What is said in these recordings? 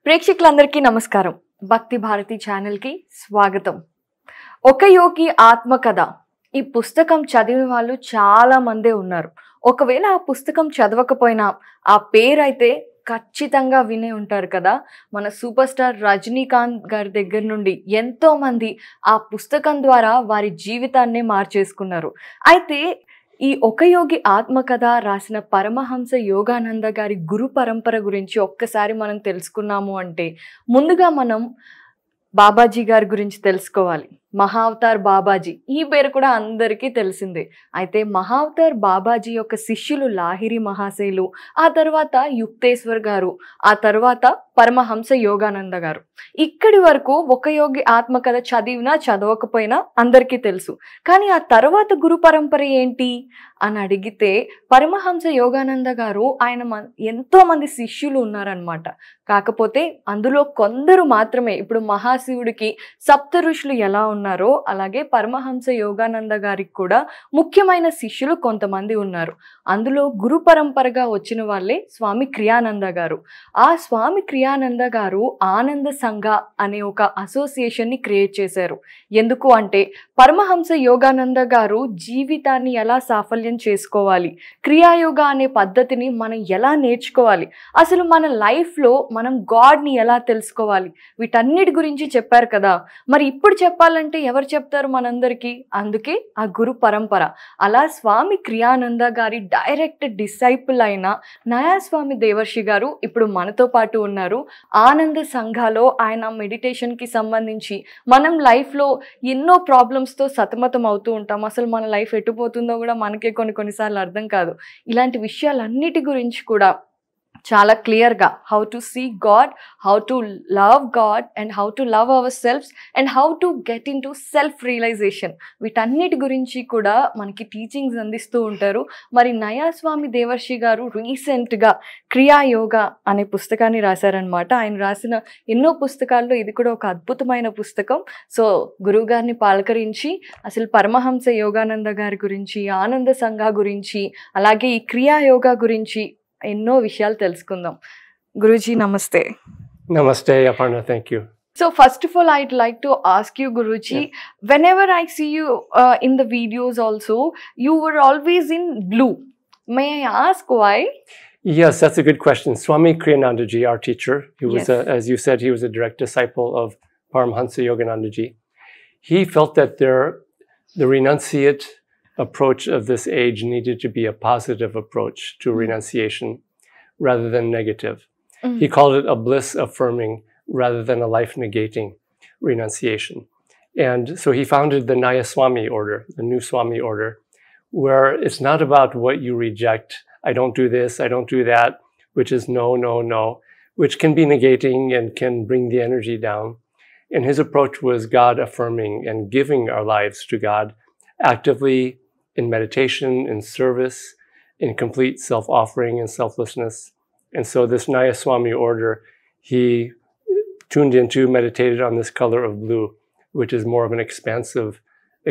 ప్రేక్షకులందరికీ నమస్కారం. భక్తి భారతి ఛానల్ కి స్వాగతం. ఒక యోగి ఆత్మకథ ఈ పుస్తకం చదివిన వాళ్ళు చాలా మందే ఉన్నారు. ఒకవేళ ఆ పుస్తకం చదవకపోయినా ఆ పేరైతే ఖచ్చితంగా వినే ఉంటారు కదా. మన సూపర్ స్టార్ రజనీకాంత్ గారి దగ్గర నుండి ఎంతో మంది ఆ పుస్తకం ద్వారా వారి జీవితాన్నే మార్చేసుకున్నారు. అయితే ఈ ఒక యోగి ఆత్మకథ రాసిన పరమహంస యోగానంద గారి గురు పరంపర గురించి ఒక్కసారి మనం తెలుసుకున్నాము అంటే ముందుగా మనం బాబాజీ గారి గురించి తెలుసుకోవాలి. మహావతార్ బాబాజీ ఈ పేరు కూడా అందరికీ తెలిసిందే. అయితే మహావతార్ బాబాజీ యొక్క శిష్యులు లాహిరి మహాశయులు, ఆ తర్వాత యుక్తేశ్వర్ గారు, ఆ తర్వాత పరమహంస యోగానంద గారు. ఇక్కడి వరకు ఒక యోగి ఆత్మకథ చదివినా చదవకపోయినా అందరికీ తెలుసు. కానీ ఆ తర్వాత గురు పరంపర ఏంటి అని అడిగితే పరమహంస యోగానంద గారు ఆయన ఎంతో మంది శిష్యులు ఉన్నారనమాట. కాకపోతే అందులో కొందరు మాత్రమే ఇప్పుడు మహాశివుడికి సప్త ఋషులు ఎలా ఉన్నారో అలాగే పరమహంస యోగానంద గారికి కూడా ముఖ్యమైన శిష్యులు కొంతమంది ఉన్నారు. అందులో గురు పరంపరగా వచ్చిన వాళ్ళే స్వామి క్రియానంద గారు. ఆ స్వామి క్రియానంద గారు ఆనందసంఘ అనే ఒక అసోసియేషన్ ని క్రియేట్ చేశారు. ఎందుకు అంటే పరమహంస యోగానంద గారు జీవితాన్ని ఎలా సాఫల్యం చేసుకోవాలి, క్రియాయోగా అనే పద్ధతిని మనం ఎలా నేర్చుకోవాలి, అసలు మన లైఫ్లో మనం గాడ్ని ఎలా తెలుసుకోవాలి, వీటన్నిటి గురించి చెప్పారు కదా. మరి ఇప్పుడు చెప్పాలంటే ఎవరు చెప్తారు మనందరికీ? అందుకే ఆ గురు పరంపర. అలా స్వామి క్రియానంద గారి డైరెక్ట్ డిసైపుల్ అయిన నయాస్వామి దేవర్షి గారు ఇప్పుడు మనతో పాటు ఉన్నారు. ఆనంద సంఘాలో ఆయన మెడిటేషన్కి సంబంధించి మనం లైఫ్లో ఎన్నో ప్రాబ్లమ్స్తో సతమతం అవుతూ ఉంటాం. అసలు మన లైఫ్ ఎటుపోతుందో కూడా మనకే కొన్నిసార్లు అర్థం కాదు. ఇలాంటి విషయాలన్నిటి గురించి కూడా చాలా క్లియర్గా how to see God, how to love God and how to love ourselves and how to get into self realisation, వీటన్నిటి గురించి కూడా మనకి టీచింగ్స్ అందిస్తూ ఉంటారు. మరి నయాస్వామి దేవర్షి గారు రీసెంట్గా క్రియా యోగా అనే పుస్తకాన్ని రాశారనమాట. ఆయన రాసిన ఎన్నో పుస్తకాల్లో ఇది కూడా ఒక అద్భుతమైన పుస్తకం. సో గురువు గారిని పలకరించి అసలు పరమహంస యోగానంద గారి గురించి, ఆనంద సంఘ గురించి, అలాగే ఈ క్రియా యోగా గురించి ఎన్నో విషయాలు తెలుసుకుందాం. గురూజీ నమస్తే. Namaste, Aparna. Thank you. So first of all, I'd like to ask you, Guruji, whenever I see you in the videos also, you were always in blue. May I ask why? Yes, that's a good question. Swami Kriyanandaji, our teacher, he was, Yes. as you said, he was a direct disciple of Paramahansa Yoganandaji. He felt that the renunciate approach of this age needed to be a positive approach to renunciation rather than negative. He called it a bliss affirming rather than a life negating renunciation. And so he founded the NayaSwami order, the new Swami order, where it's not about what you reject. I don't do this, I don't do that, which is no, no, no, which can be negating and can bring the energy down. And his approach was God affirming and giving our lives to God actively in meditation, in service, in complete self-offering and selflessness. And so this NayaSwami order, he tuned into, meditated on this color of blue, which is more of an expansive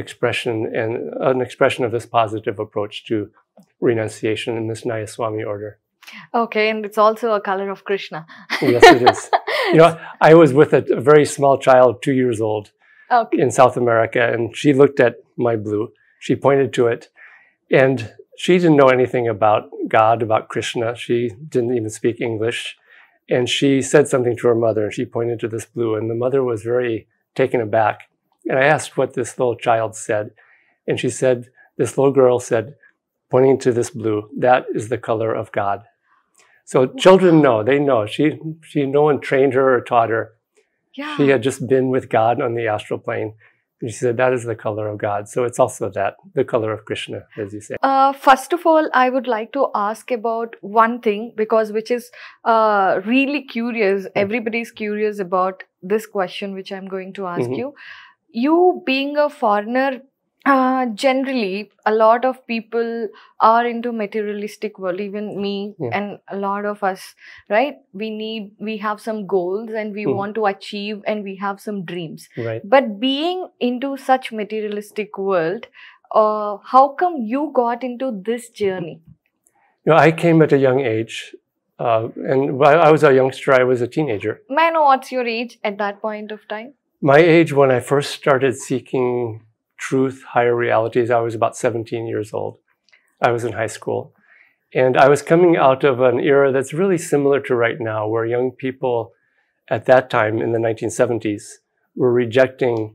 expression and an expression of this positive approach to renunciation in this NayaSwami order. Okay, and it's also a color of Krishna. Yes, it is. You know, I was with a very small child, 2 years old, in South America, and she looked at my blue. She pointed to it, and she didn't know anything about God, about Krishna. She didn't even speak English. And she said something to her mother, and she pointed to this blue, and the mother was very taken aback. And I asked what this little child said, and she said, this little girl said, pointing to this blue, that is the color of God. So children know, they know. No one trained her or taught her. Yeah. She had just been with God on the astral plane. And she said, that is the color of God. So it's also the color of Krishna, as you say. First of all, I would like to ask about one thing, because which is really curious. Everybody's curious about this question, which I'm going to ask you. You being a foreigner, generally a lot of people are into materialistic world, even me and a lot of us, right? We have some goals and we want to achieve, and we have some dreams, Right. but being into such materialistic world, how come you got into this journey? You know, I came at a young age And while I was a youngster, I was a teenager. May I know what's your age at that point of time? My age when I first started seeking truth, higher realities, I was about 17 years old. I was in high school. And I was coming out of an era that's really similar to right now, where young people at that time in the 1970s were rejecting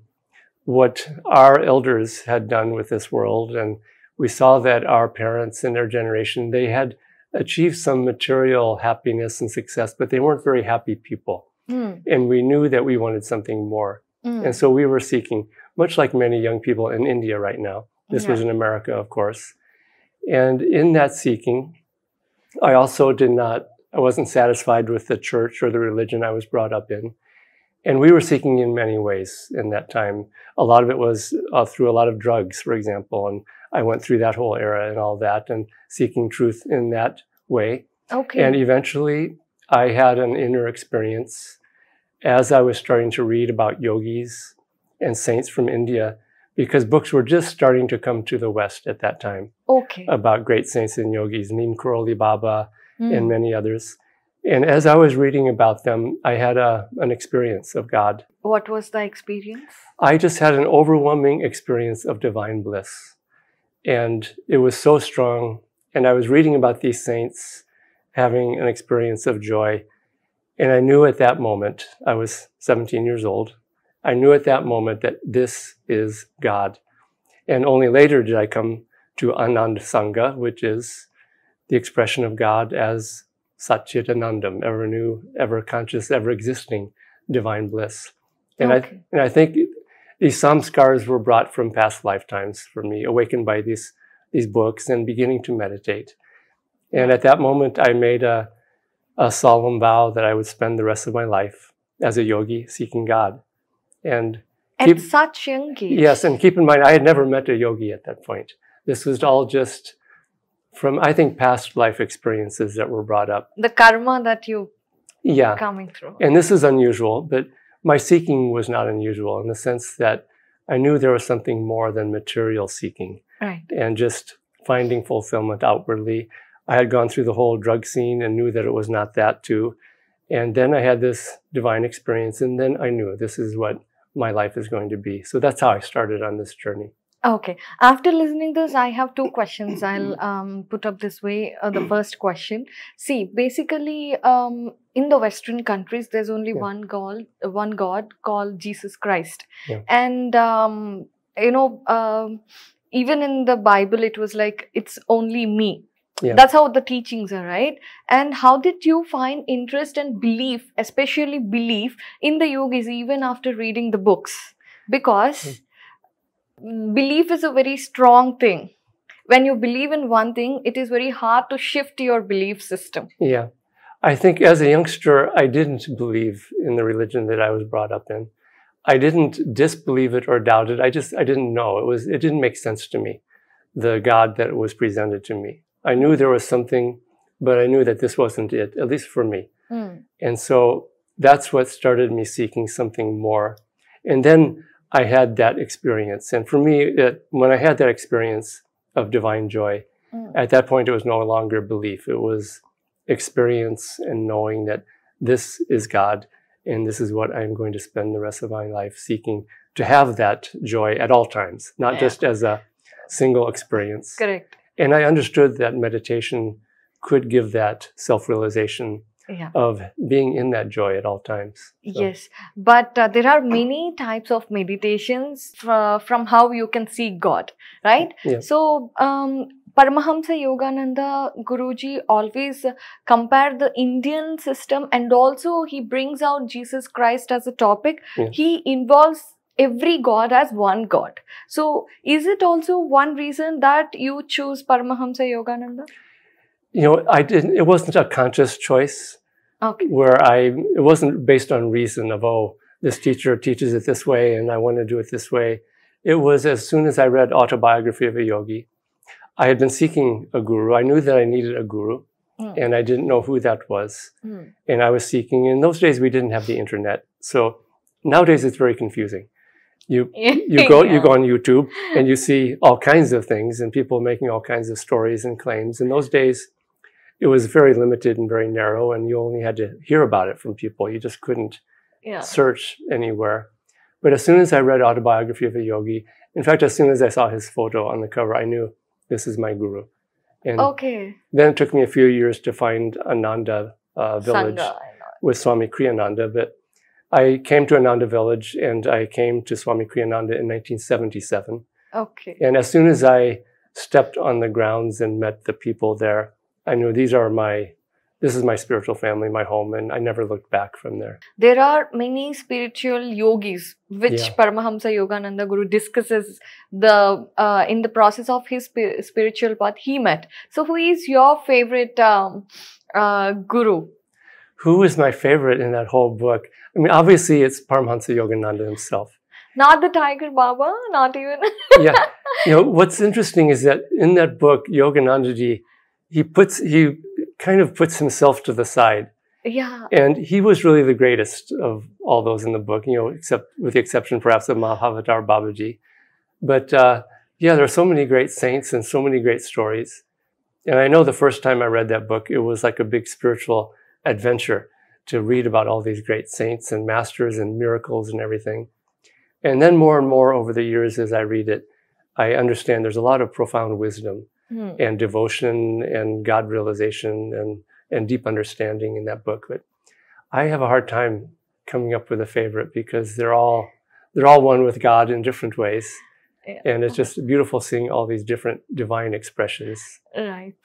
what our elders had done with this world. And we saw that our parents in their generation, they had achieved some material happiness and success, but they weren't very happy people. And we knew that we wanted something more. And so we were seeking, much like many young people in India right now. This was in America, of course. And in that seeking, I also I wasn't satisfied with the church or the religion I was brought up in. And we were seeking in many ways in that time. A lot of it was through a lot of drugs, for example. And I went through that whole era and all that and seeking truth in that way. Okay. And eventually I had an inner experience as I was starting to read about yogis and saints from India, because books were just starting to come to the West at that time. Okay. About great saints and yogis, Neem Karoli Baba and many others. And as I was reading about them, I had an experience of God. What was the experience? I just had an overwhelming experience of divine bliss. And it was so strong. And I was reading about these saints having an experience of joy. And I knew at that moment, I was 17 years old, I knew at that moment that this is God. And only later did I come to Anandasangha, which is the expression of God as Satchitanandam, ever new, ever conscious, ever existing divine bliss. And I think these samskars were brought from past lifetimes for me, awakened by these books and beginning to meditate. And at that moment, I made a solemn vow that I would spend the rest of my life as a yogi seeking God. And at such young age? Yes, and keep in mind, I had never met a yogi at that point. This was all just from, I think, past life experiences that were brought up. The karma that you coming through. And this is unusual, but my seeking was not unusual in the sense that I knew there was something more than material seeking. Right. And just finding fulfillment outwardly. I had gone through the whole drug scene and knew that it was not that too. And then I had this divine experience, and then I knew this is what my life is going to be. So that's how I started on this journey. Okay. After listening to this, I have two questions. I'll put up this way. The first question. See, basically, in the Western countries, there's only one God called Jesus Christ. Yeah. And, even in the Bible, it was like, it's only me. Yeah. That's how the teachings are, right? And how did you find interest and belief, especially belief in the yogis, even after reading the books? Because belief is a very strong thing. When you believe in one thing, it is very hard to shift your belief system. Yeah. I think as a youngster, I didn't believe in the religion that I was brought up in. I didn't disbelieve it or doubt it. I didn't know. It didn't make sense to me, the God that was presented to me. I knew there was something, but I knew that this wasn't it, at least for me. And so that's what started me seeking something more. And then I had that experience. And for me, when I had that experience of divine joy, at that point, it was no longer belief. It was experience and knowing that this is God, and this is what I'm going to spend the rest of my life seeking, to have that joy at all times, not just as a single experience. Correct. And I understood that meditation could give that self-realization of being in that joy at all times. So. Yes, but there are many types of meditations from how you can see God, right? Yeah. So, Paramahamsa Yogananda Guruji always compared the Indian system, and also he brings out Jesus Christ as a topic. Yeah. He involves every God as one God. So, is it also one reason that you choose Paramahamsa Yogananda? You know, it wasn't a conscious choice. Okay. Where it wasn't based on reason of, oh, this teacher teaches it this way and I want to do it this way. It was as soon as I read Autobiography of a Yogi, I had been seeking a guru. I knew that I needed a guru and I didn't know who that was. And I was seeking. In those days, we didn't have the internet. So nowadays it's very confusing. You go on YouTube and you see all kinds of things and people making all kinds of stories and claims. In those days, it was very limited and very narrow, and you only had to hear about it from people. You just couldn't search anywhere. But as soon as I read Autobiography of a Yogi, in fact, as soon as I saw his photo on the cover, I knew this is my guru. And then it took me a few years to find Ananda village with Swami Kriyananda. But I came to Ananda village, and I came to Swami Kriyananda in 1977. And as soon as I stepped on the grounds and met the people there, I knew this is my spiritual family, my home, and I never looked back from there. There are many spiritual yogis, which Paramahamsa Yogananda Guru discusses in the process of his spiritual path he met. So who is your favorite guru? Who is my favorite in that whole book? I mean, obviously it's Paramahansa Yogananda himself. Not the Tiger Baba, not even. What's interesting is that in that book, Yoganandaji, he kind of puts himself to the side. And he was really the greatest of all those in the book, except with the exception perhaps of mahaavatarbabaji. But there are so many great saints and so many great stories. And I know the first time I read that book, it was like a big spiritual adventure to read about all these great saints and masters and miracles and everything. And then more and more over the years as I read it, I understand there's a lot of profound wisdom and devotion and God realization and deep understanding in that book. But I have a hard time coming up with a favorite because they're all one with God in different ways. And it's just beautiful seeing all these different divine expressions. Right.